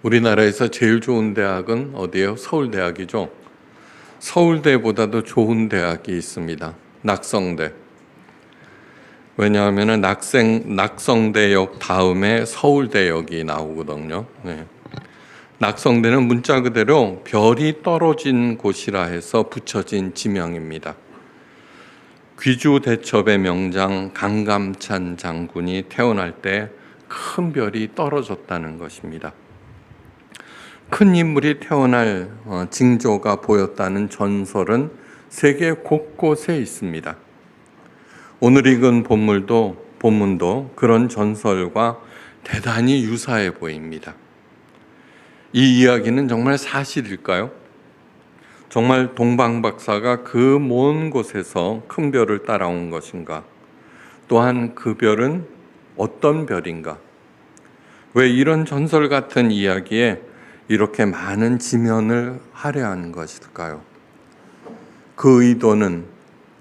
우리나라에서 제일 좋은 대학은 어디예요? 서울대학이죠. 서울대보다도 좋은 대학이 있습니다. 낙성대. 왜냐하면 낙성대역 다음에 서울대역이 나오거든요. 네. 낙성대는 문자 그대로 별이 떨어진 곳이라 해서 붙여진 지명입니다. 귀주대첩의 명장 강감찬 장군이 태어날 때 큰 별이 떨어졌다는 것입니다. 큰 인물이 태어날 징조가 보였다는 전설은 세계 곳곳에 있습니다. 오늘 읽은 본문도 그런 전설과 대단히 유사해 보입니다. 이 이야기는 정말 사실일까요? 정말 동방박사가 그 먼 곳에서 큰 별을 따라온 것인가? 또한 그 별은 어떤 별인가? 왜 이런 전설 같은 이야기에 이렇게 많은 지면을 할애하는 것일까요? 그 의도는,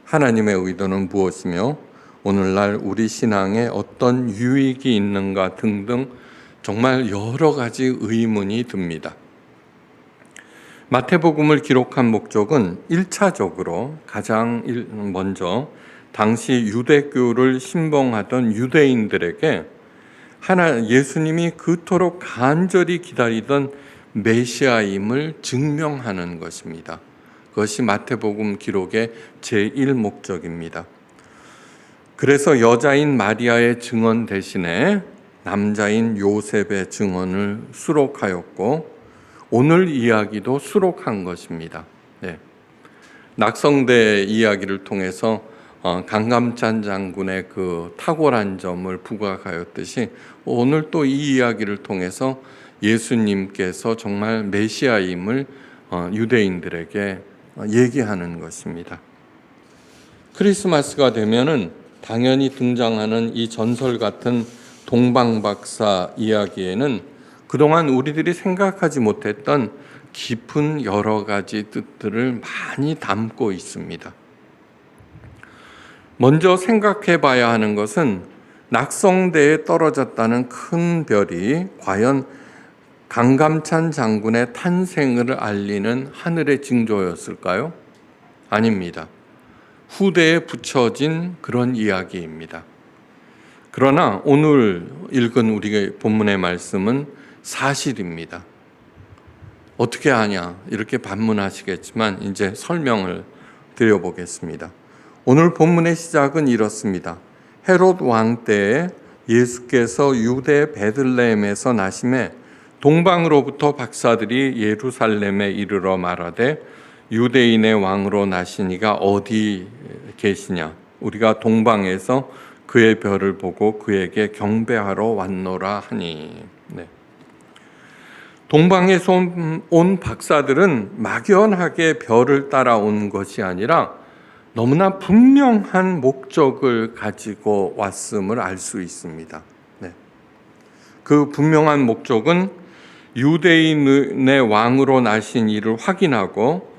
하나님의 의도는 무엇이며 오늘날 우리 신앙에 어떤 유익이 있는가 등등 정말 여러 가지 의문이 듭니다. 마태복음을 기록한 목적은 1차적으로 가장 먼저 당시 유대교를 신봉하던 유대인들에게 예수님이 그토록 간절히 기다리던 메시아임을 증명하는 것입니다. 그것이 마태복음 기록의 제1목적입니다. 그래서 여자인 마리아의 증언 대신에 남자인 요셉의 증언을 수록하였고 오늘 이야기도 수록한 것입니다. 네. 낙성대 이야기를 통해서 강감찬 장군의 그 탁월한 점을 부각하였듯이 오늘 또 이 이야기를 통해서 예수님께서 정말 메시아임을 유대인들에게 얘기하는 것입니다. 크리스마스가 되면은 당연히 등장하는 이 전설 같은 동방박사 이야기에는 그동안 우리들이 생각하지 못했던 깊은 여러 가지 뜻들을 많이 담고 있습니다. 먼저 생각해 봐야 하는 것은 낙성대에 떨어졌다는 큰 별이 과연 강감찬 장군의 탄생을 알리는 하늘의 징조였을까요? 아닙니다. 후대에 붙여진 그런 이야기입니다. 그러나 오늘 읽은 우리의 본문의 말씀은 사실입니다. 어떻게 아냐? 이렇게 반문하시겠지만 이제 설명을 드려보겠습니다. 오늘 본문의 시작은 이렇습니다. 헤롯 왕 때에 예수께서 유대 베들레헴에서 나심에 동방으로부터 박사들이 예루살렘에 이르러 말하되 유대인의 왕으로 나시니가 어디 계시냐? 우리가 동방에서 그의 별을 보고 그에게 경배하러 왔노라 하니. 네. 동방에서 온 박사들은 막연하게 별을 따라온 것이 아니라 너무나 분명한 목적을 가지고 왔음을 알 수 있습니다. 네. 그 분명한 목적은 유대인의 왕으로 나신 이를 확인하고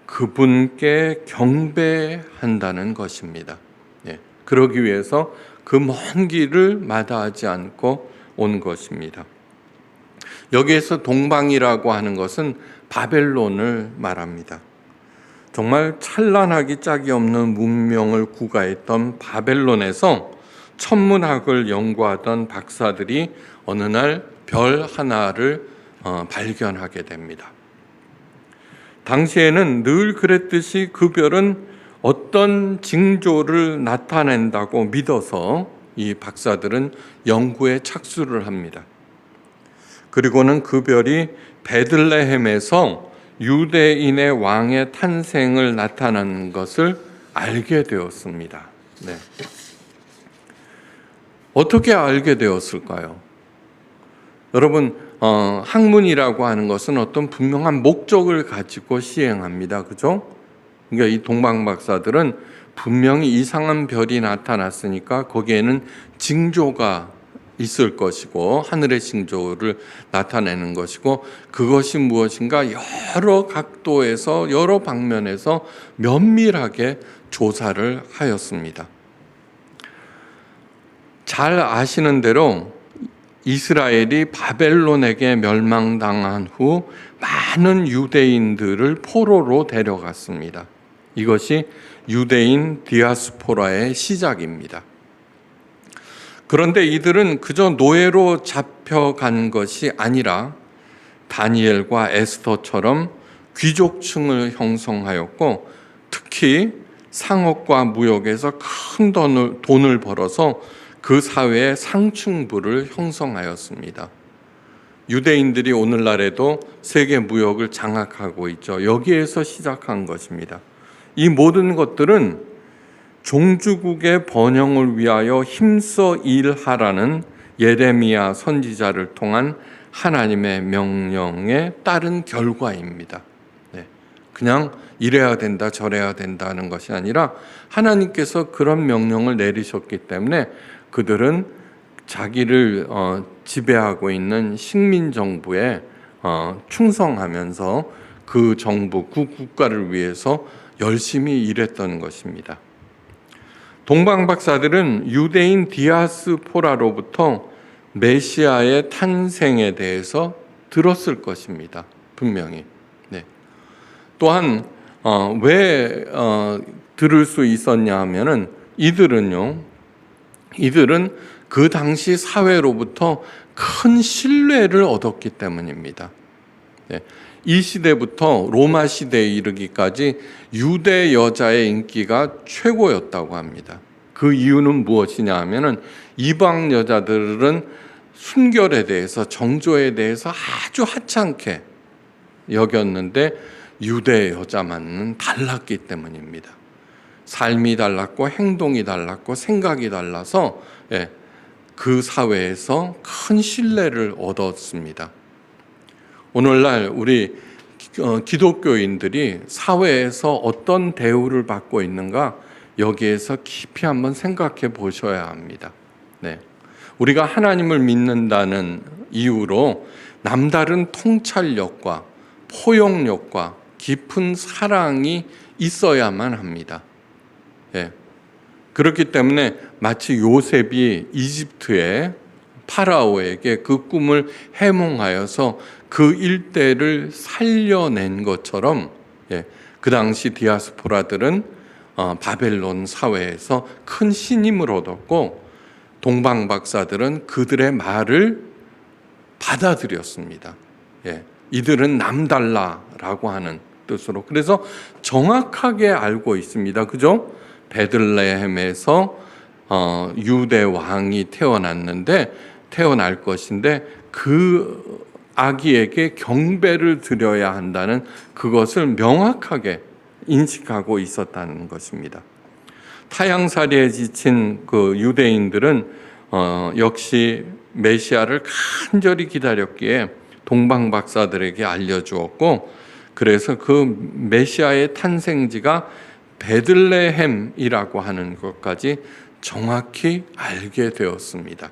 그분께 경배한다는 것입니다. 네. 그러기 위해서 그 먼 길을 마다하지 않고 온 것입니다. 여기에서 동방이라고 하는 것은 바벨론을 말합니다. 정말 찬란하기 짝이 없는 문명을 구가했던 바벨론에서 천문학을 연구하던 박사들이 어느 날 별 하나를 발견하게 됩니다. 당시에는 늘 그랬듯이 그 별은 어떤 징조를 나타낸다고 믿어서 이 박사들은 연구에 착수를 합니다. 그리고는 그 별이 베들레헴에서 유대인의 왕의 탄생을 나타낸 것을 알게 되었습니다. 네. 어떻게 알게 되었을까요? 여러분, 학문이라고 하는 것은 어떤 분명한 목적을 가지고 시행합니다. 그죠? 그러니까 이 동방박사들은 분명히 이상한 별이 나타났으니까 거기에는 징조가 있을 것이고 하늘의 징조를 나타내는 것이고 그것이 무엇인가 여러 각도에서 여러 방면에서 면밀하게 조사를 하였습니다. 잘 아시는 대로 이스라엘이 바벨론에게 멸망당한 후 많은 유대인들을 포로로 데려갔습니다. 이것이 유대인 디아스포라의 시작입니다. 그런데 이들은 그저 노예로 잡혀간 것이 아니라 다니엘과 에스더처럼 귀족층을 형성하였고, 특히 상업과 무역에서 큰 돈을 벌어서 그 사회의 상층부를 형성하였습니다. 유대인들이 오늘날에도 세계 무역을 장악하고 있죠. 여기에서 시작한 것입니다. 이 모든 것들은 종주국의 번영을 위하여 힘써 일하라는 예레미야 선지자를 통한 하나님의 명령에 따른 결과입니다. 그냥 이래야 된다, 저래야 된다는 것이 아니라 하나님께서 그런 명령을 내리셨기 때문에 그들은 자기를 지배하고 있는 식민 정부에 충성하면서 그 정부, 그 국가를 위해서 열심히 일했던 것입니다. 동방박사들은 유대인 디아스포라로부터 메시아의 탄생에 대해서 들었을 것입니다. 분명히. 또한 왜 들을 수 있었냐 하면은 이들은 그 당시 사회로부터 큰 신뢰를 얻었기 때문입니다. 이 시대부터 로마 시대에 이르기까지 유대 여자의 인기가 최고였다고 합니다. 그 이유는 무엇이냐 하면은 이방 여자들은 순결에 대해서, 정조에 대해서 아주 하찮게 여겼는데 유대 여자만은 달랐기 때문입니다. 삶이 달랐고 행동이 달랐고 생각이 달라서 그 사회에서 큰 신뢰를 얻었습니다. 오늘날 우리 기독교인들이 사회에서 어떤 대우를 받고 있는가, 여기에서 깊이 한번 생각해 보셔야 합니다. 우리가 하나님을 믿는다는 이유로 남다른 통찰력과 포용력과 깊은 사랑이 있어야만 합니다. 그렇기 때문에 마치 요셉이 이집트의 파라오에게 그 꿈을 해몽하여서 그 일대를 살려낸 것처럼 그 당시 디아스포라들은 바벨론 사회에서 큰 신임을 얻었고, 동방박사들은 그들의 말을 받아들였습니다. 이들은 남달라라고 하는 뜻으로. 그래서 정확하게 알고 있습니다. 그죠? 베들레헴에서 유대 왕이 태어날 것인데 그 아기에게 경배를 드려야 한다는 그것을 명확하게 인식하고 있었다는 것입니다. 타향살이에 지친 그 유대인들은 역시 메시아를 간절히 기다렸기에 동방박사들에게 알려주었고, 그래서 그 메시아의 탄생지가 베들레헴이라고 하는 것까지 정확히 알게 되었습니다.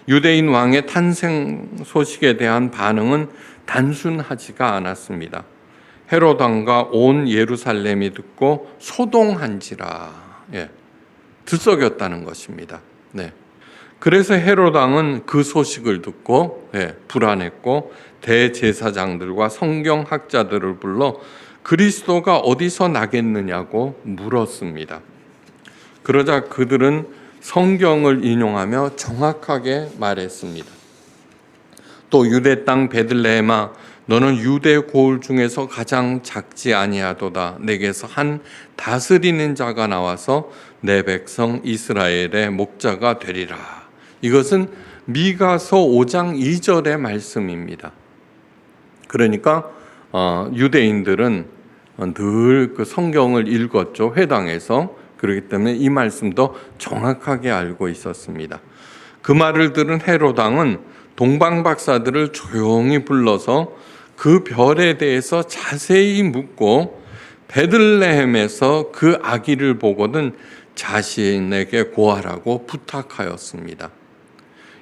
유대인 왕의 탄생 소식에 대한 반응은 단순하지가 않았습니다. 헤롯 왕과 온 예루살렘이 듣고 소동한지라 들썩였다는 것입니다. 그래서 헤롯 왕은 그 소식을 듣고 불안했고, 대제사장들과 성경학자들을 불러 그리스도가 어디서 나겠느냐고 물었습니다. 그러자 그들은 성경을 인용하며 정확하게 말했습니다. 또 유대 땅 베들레헴아, 너는 유대 고을 중에서 가장 작지 아니하도다. 내게서 한 다스리는 자가 나와서 내 백성 이스라엘의 목자가 되리라. 이것은 미가서 5장 2절의 말씀입니다. 그러니까 유대인들은 늘 그 성경을 읽었죠, 회당에서. 그렇기 때문에 이 말씀도 정확하게 알고 있었습니다. 그 말을 들은 헤롯 왕은 동방박사들을 조용히 불러서 그 별에 대해서 자세히 묻고, 베들레헴에서 그 아기를 보고는 자신에게 고하라고 부탁하였습니다.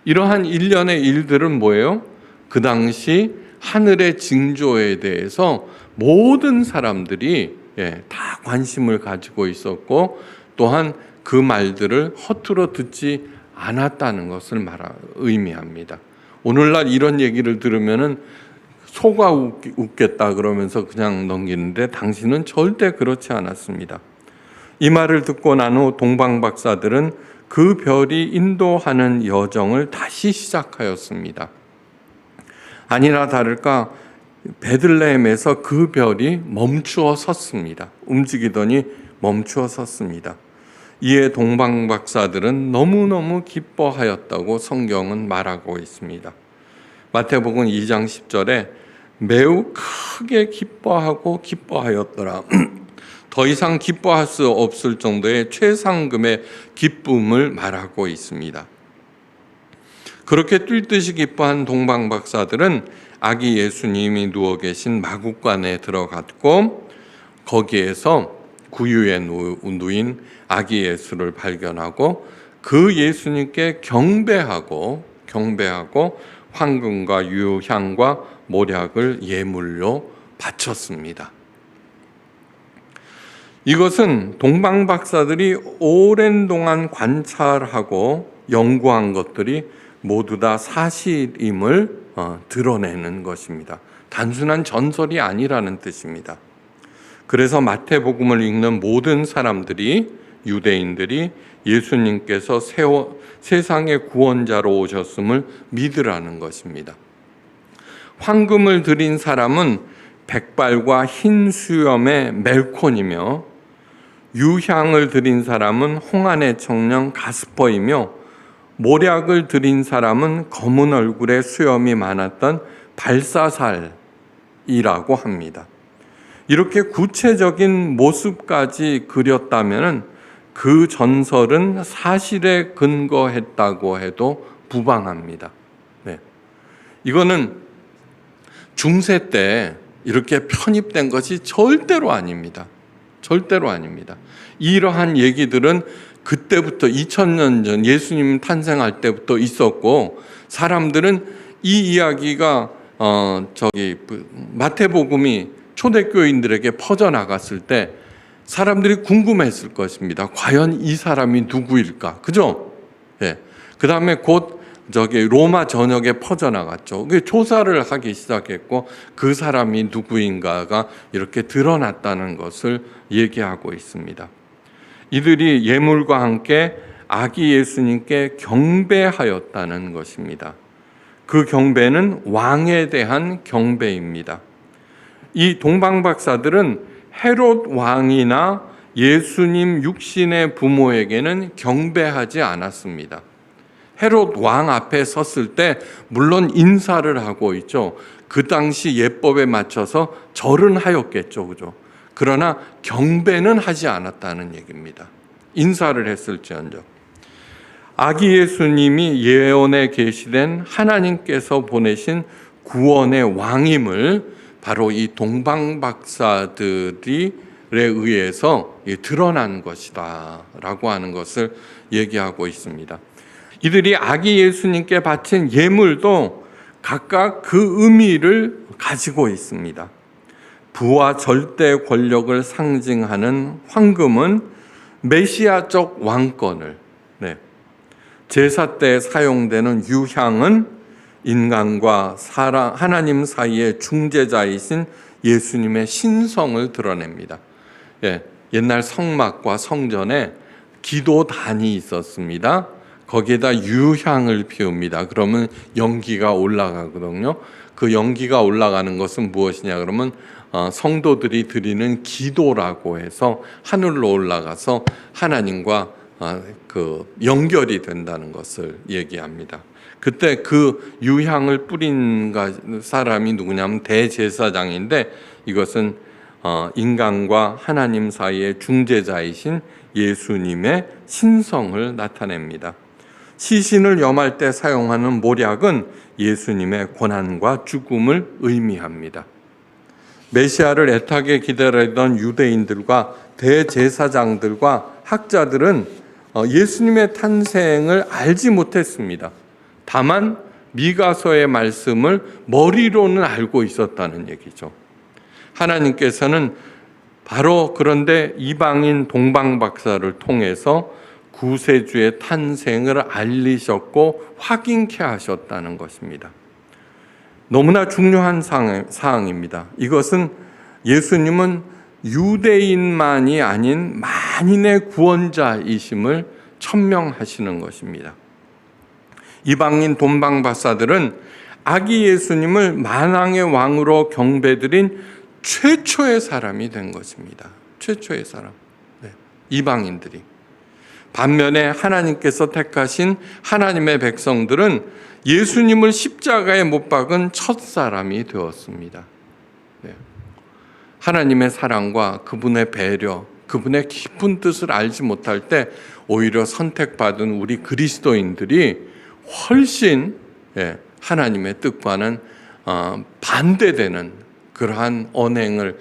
이러한 일련의 일들은 뭐예요? 그 당시 하늘의 징조에 대해서 모든 사람들이 다 관심을 가지고 있었고, 또한 그 말들을 허투루 듣지 않았다는 것을 의미합니다. 오늘날 이런 얘기를 들으면은 속아 웃겠다 그러면서 그냥 넘기는데 당신은 절대 그렇지 않았습니다. 이 말을 듣고 난 후 동방박사들은 그 별이 인도하는 여정을 다시 시작하였습니다. 아니나 다를까 베들레헴에서 그 별이 멈추어 섰습니다. 움직이더니 멈추어 섰습니다. 이에 동방박사들은 너무너무 기뻐하였다고 성경은 말하고 있습니다. 마태복음 2장 10절에 매우 크게 기뻐하였더라. 더 이상 기뻐할 수 없을 정도의 최상금의 기쁨을 말하고 있습니다. 그렇게 뛸 듯이 기뻐한 동방박사들은 아기 예수님이 누워 계신 마구간에 들어갔고 거기에서 구유에 누인 아기 예수를 발견하고 그 예수님께 경배하고 황금과 유향과 모략을 예물로 바쳤습니다. 이것은 동방박사들이 오랜 동안 관찰하고 연구한 것들이 모두 다 사실임을 드러내는 것입니다. 단순한 전설이 아니라는 뜻입니다. 그래서 마태복음을 읽는 모든 사람들이, 유대인들이 예수님께서 세상의 구원자로 오셨음을 믿으라는 것입니다. 황금을 드린 사람은 백발과 흰 수염의 멜콘이며 유향을 드린 사람은 홍안의 청년 가스퍼이며 모략을 드린 사람은 검은 얼굴에 수염이 많았던 발사살이라고 합니다. 이렇게 구체적인 모습까지 그렸다면 그 전설은 사실에 근거했다고 해도 무방합니다. 네. 이거는 중세 때 이렇게 편입된 것이 절대로 아닙니다. 절대로 아닙니다. 이러한 얘기들은 그때부터 2000년 전 예수님 탄생할 때부터 있었고 사람들은 이 이야기가 마태복음이 초대교인들에게 퍼져나갔을 때 사람들이 궁금했을 것입니다. 과연 이 사람이 누구일까? 그죠? 예. 그 다음에 곧 로마 전역에 퍼져나갔죠. 조사를 하기 시작했고 그 사람이 누구인가가 이렇게 드러났다는 것을 얘기하고 있습니다. 이들이 예물과 함께 아기 예수님께 경배하였다는 것입니다. 그 경배는 왕에 대한 경배입니다. 이 동방박사들은 헤롯 왕이나 예수님 육신의 부모에게는 경배하지 않았습니다. 헤롯 왕 앞에 섰을 때 물론 인사를 하고 있죠. 그 당시 예법에 맞춰서 절은 하였겠죠. 그죠? 그러나 경배는 하지 않았다는 얘기입니다. 인사를 했을지언정. 아기 예수님이 예언에 계시된 하나님께서 보내신 구원의 왕임을 바로 이 동방박사들에 의해서 드러난 것이다 라고 하는 것을 얘기하고 있습니다. 이들이 아기 예수님께 바친 예물도 각각 그 의미를 가지고 있습니다. 부와 절대 권력을 상징하는 황금은 메시아적 왕권을, 제사 때 사용되는 유향은 인간과 하나님 사이의 중재자이신 예수님의 신성을 드러냅니다. 옛날 성막과 성전에 기도단이 있었습니다. 거기에다 유향을 피웁니다. 그러면 연기가 올라가거든요. 그 연기가 올라가는 것은 무엇이냐 그러면 성도들이 드리는 기도라고 해서 하늘로 올라가서 하나님과 연결이 된다는 것을 얘기합니다. 그때 그 유향을 뿌린 사람이 누구냐면 대제사장인데 이것은 인간과 하나님 사이의 중재자이신 예수님의 신성을 나타냅니다. 시신을 염할 때 사용하는 모략은 예수님의 고난과 죽음을 의미합니다. 메시아를 애타게 기다리던 유대인들과 대제사장들과 학자들은 예수님의 탄생을 알지 못했습니다. 다만 미가서의 말씀을 머리로는 알고 있었다는 얘기죠. 하나님께서는 바로 그런데 이방인 동방박사를 통해서 구세주의 탄생을 알리셨고 확인케 하셨다는 것입니다. 너무나 중요한 사항입니다. 이것은 예수님은 유대인만이 아닌 만인의 구원자이심을 천명하시는 것입니다. 이방인 돈방박사들은 아기 예수님을 만왕의 왕으로 경배드린 최초의 사람이 된 것입니다. 최초의 사람. 네. 이방인들이. 반면에 하나님께서 택하신 하나님의 백성들은 예수님을 십자가에 못 박은 첫 사람이 되었습니다. 네. 하나님의 사랑과 그분의 배려, 그분의 깊은 뜻을 알지 못할 때 오히려 선택받은 우리 그리스도인들이 훨씬 하나님의 뜻과는 반대되는 그러한 언행을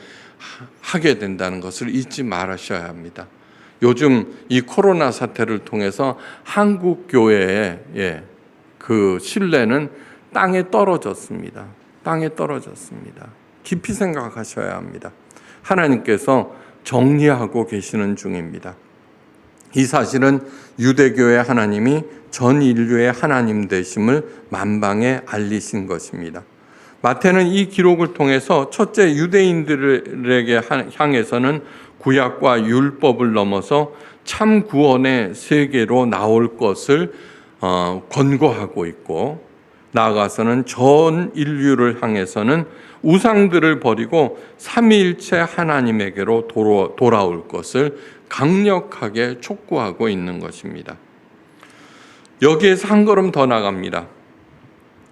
하게 된다는 것을 잊지 말으셔야 합니다. 요즘 이 코로나 사태를 통해서 한국 교회의 그 신뢰는 땅에 떨어졌습니다. 땅에 떨어졌습니다. 깊이 생각하셔야 합니다. 하나님께서 정리하고 계시는 중입니다. 이 사실은 유대교의 하나님이 전 인류의 하나님 되심을 만방에 알리신 것입니다. 마태는 이 기록을 통해서 첫째 유대인들에게 향해서는 구약과 율법을 넘어서 참 구원의 세계로 나올 것을 권고하고 있고, 나아가서는 전 인류를 향해서는 우상들을 버리고 삼위일체 하나님에게로 돌아올 것을 강력하게 촉구하고 있는 것입니다. 여기에서 한 걸음 더 나갑니다.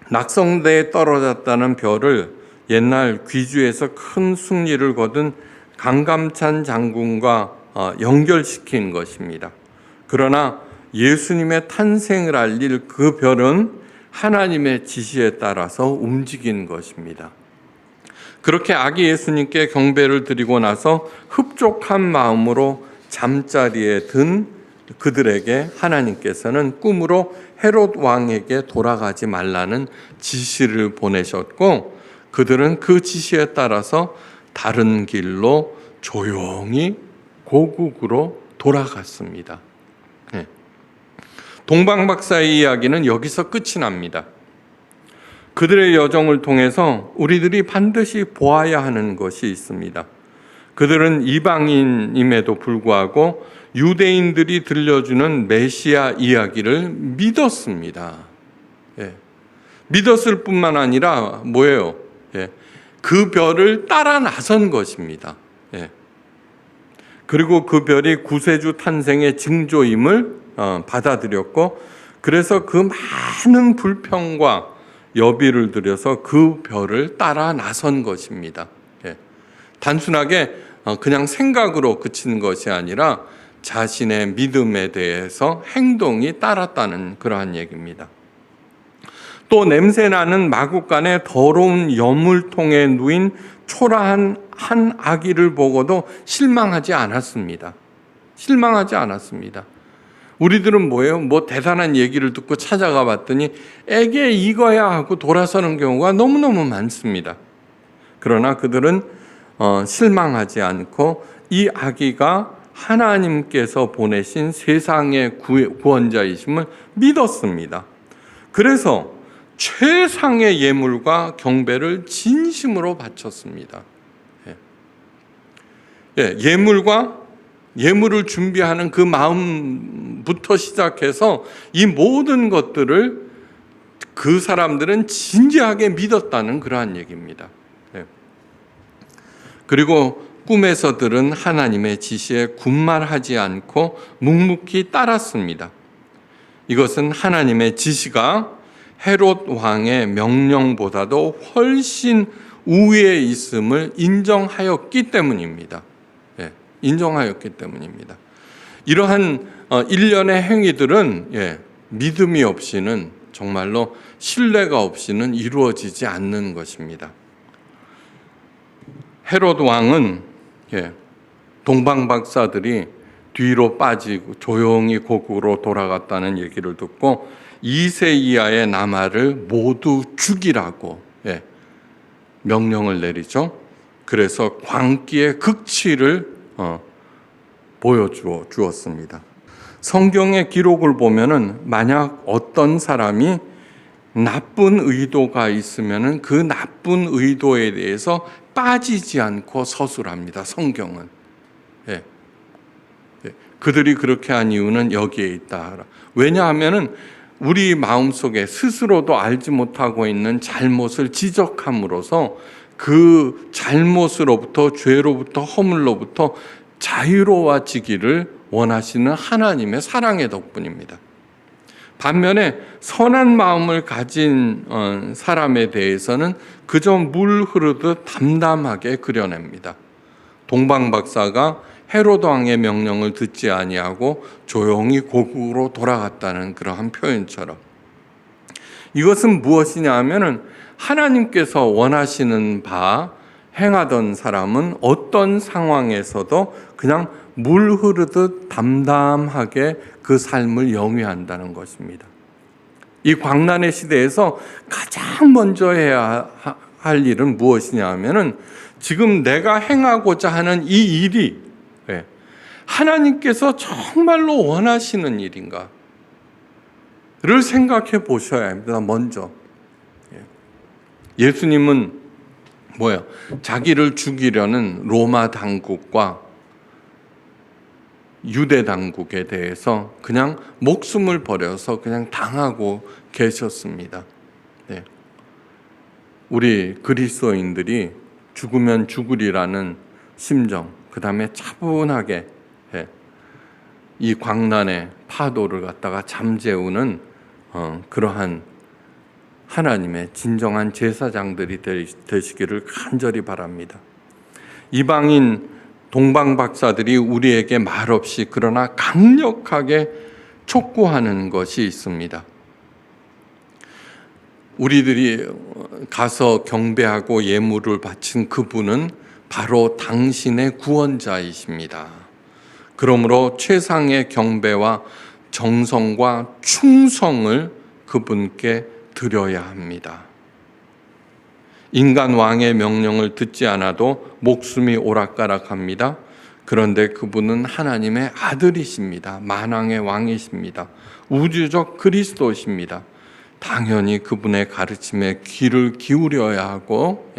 낙성대에 떨어졌다는 별을 옛날 귀주에서 큰 승리를 거둔 강감찬 장군과 연결시킨 것입니다. 그러나 예수님의 탄생을 알릴 그 별은 하나님의 지시에 따라서 움직인 것입니다. 그렇게 아기 예수님께 경배를 드리고 나서 흡족한 마음으로 잠자리에 든 그들에게 하나님께서는 꿈으로 헤롯 왕에게 돌아가지 말라는 지시를 보내셨고, 그들은 그 지시에 따라서 다른 길로 조용히 고국으로 돌아갔습니다. 동방박사의 이야기는 여기서 끝이 납니다. 그들의 여정을 통해서 우리들이 반드시 보아야 하는 것이 있습니다. 그들은 이방인임에도 불구하고 유대인들이 들려주는 메시아 이야기를 믿었습니다. 믿었을 뿐만 아니라 뭐예요? 그 별을 따라 나선 것입니다. 그리고 그 별이 구세주 탄생의 징조임을 받아들였고, 그래서 그 많은 불평과 여비를 들여서 그 별을 따라 나선 것입니다. 단순하게 그냥 생각으로 그친 것이 아니라 자신의 믿음에 대해서 행동이 따랐다는 그러한 얘기입니다. 또 냄새나는 마구간에 더러운 여물통에 누인 초라한 한 아기를 보고도 실망하지 않았습니다. 실망하지 않았습니다. 우리들은 뭐예요? 뭐 대단한 얘기를 듣고 찾아가 봤더니 애게 이거야 하고 돌아서는 경우가 너무너무 많습니다. 그러나 그들은 실망하지 않고 이 아기가 하나님께서 보내신 세상의 구원자이심을 믿었습니다. 그래서 최상의 예물과 경배를 진심으로 바쳤습니다. 예물을 준비하는 그 마음부터 시작해서 이 모든 것들을 그 사람들은 진지하게 믿었다는 그러한 얘기입니다. 그리고 꿈에서 들은 하나님의 지시에 군말하지 않고 묵묵히 따랐습니다. 이것은 하나님의 지시가 헤롯 왕의 명령보다도 훨씬 우위에 있음을 인정하였기 때문입니다. 인정하였기 때문입니다. 이러한 일련의 행위들은 믿음이 없이는, 정말로 신뢰가 없이는 이루어지지 않는 것입니다. 헤롯 왕은 동방박사들이 뒤로 빠지고 조용히 고국으로 돌아갔다는 얘기를 듣고 2세 이하의 남아를 모두 죽이라고 명령을 내리죠. 그래서 광기의 극치를 보여주었습니다. 성경의 기록을 보면은 만약 어떤 사람이 나쁜 의도가 있으면은 그 나쁜 의도에 대해서 빠지지 않고 서술합니다. 성경은. 예. 예. 그들이 그렇게 한 이유는 여기에 있다. 왜냐하면은 우리 마음속에 스스로도 알지 못하고 있는 잘못을 지적함으로써 그 잘못으로부터, 죄로부터, 허물로부터 자유로워지기를 원하시는 하나님의 사랑의 덕분입니다. 반면에 선한 마음을 가진 사람에 대해서는 그저 물 흐르듯 담담하게 그려냅니다. 동방박사가 헤로드 왕의 명령을 듣지 아니하고 조용히 고국으로 돌아갔다는 그러한 표현처럼, 이것은 무엇이냐 하면은 하나님께서 원하시는 바 행하던 사람은 어떤 상황에서도 그냥 물 흐르듯 담담하게 그 삶을 영위한다는 것입니다. 이 광란의 시대에서 가장 먼저 해야 할 일은 무엇이냐 하면은 지금 내가 행하고자 하는 이 일이 하나님께서 정말로 원하시는 일인가를 생각해 보셔야 합니다. 먼저. 예수님은 자기를 죽이려는 로마 당국과 유대 당국에 대해서 그냥 목숨을 버려서 그냥 당하고 계셨습니다. 네. 우리 그리스도인들이 죽으면 죽으리라는 심정, 그 다음에 차분하게 이 광란의 파도를 갖다가 잠재우는 그러한 하나님의 진정한 제사장들이 되시기를 간절히 바랍니다. 이방인 동방박사들이 우리에게 말없이 그러나 강력하게 촉구하는 것이 있습니다. 우리들이 가서 경배하고 예물을 바친 그분은 바로 당신의 구원자이십니다. 그러므로 최상의 경배와 정성과 충성을 그분께 드려야 합니다. 인간 왕의 명령을 듣지 않아도 목숨이 오락가락합니다. 그런데 그분은 하나님의 아들이십니다. 만왕의 왕이십니다. 우주적 그리스도십니다. 당연히 그분의 가르침에 귀를 기울여야 하고,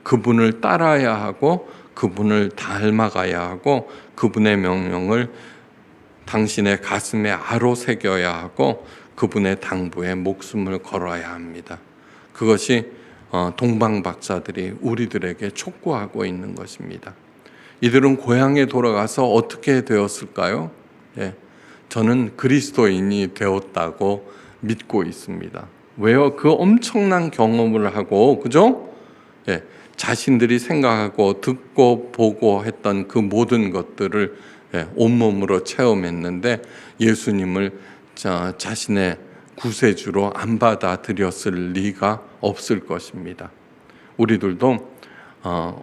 그분을 따라야 하고, 그분을 닮아가야 하고, 그분의 명령을 당신의 가슴에 아로 새겨야 하고, 그분의 당부에 목숨을 걸어야 합니다. 그것이 동방박사들이 우리들에게 촉구하고 있는 것입니다. 이들은 고향에 돌아가서 어떻게 되었을까요? 저는 그리스도인이 되었다고 믿고 있습니다. 왜요? 그 엄청난 경험을 하고, 그죠? 자신들이 생각하고 듣고 보고 했던 그 모든 것들을 온몸으로 체험했는데 예수님을 자신의 구세주로 안 받아들였을 리가 없을 것입니다. 우리들도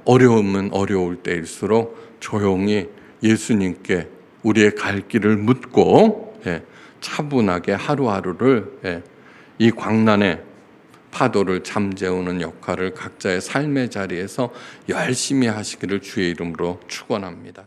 어려우면 어려울 때일수록 조용히 예수님께 우리의 갈 길을 묻고 차분하게 하루하루를 이 광란의 파도를 잠재우는 역할을 각자의 삶의 자리에서 열심히 하시기를 주의 이름으로 축원합니다.